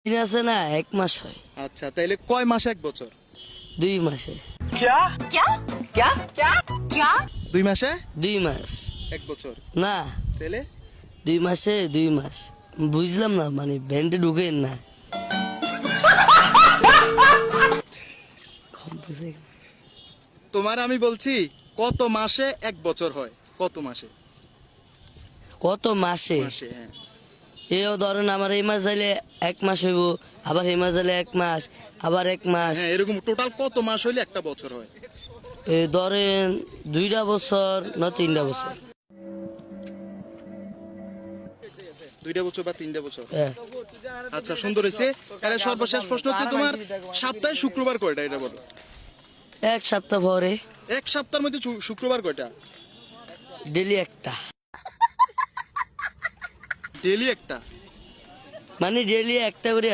দিন আছে না, 1 মাস হয়। আচ্ছা, তাইলে কয় মাসে 1 বছর? 2 মাসে। क्या क्या क्या क्या क्या 2 মাসে 2 মাস 1 বছর। না, তাইলে 2 মাসে 2 মাস। বুঝলাম না, মানে ব্যান্ডে ঢুকেন না। তোমার আমি বলছি কত মাসে 1 বছর হয়? কত মাসে? কত মাসে? মাসে, হ্যাঁ। এও ধরেন আমার এই মাস যাইলে 1 মাস হইব, আবার এই মাস যাইলে 1 মাস, আবার 1 মাস। হ্যাঁ, এরকম টোটাল কত মাস হইলে একটা বছর হয়? এ ধরেন 2টা বছর না 3টা বছর। 2টা বছর বা 3টা বছর। হ্যাঁ। আচ্ছা, সুন্দর হয়েছে। তাহলে সর্বশেষ প্রশ্ন হচ্ছে তোমার সপ্তাহে শুক্রবার কয়টা, এটা বলো। 1 সপ্তাহ পরে 1 সপ্তাহের মধ্যে শুক্রবার কয়টা? ডেলি একটা, ডেইলি একটা? মানে ডেলি একটা করে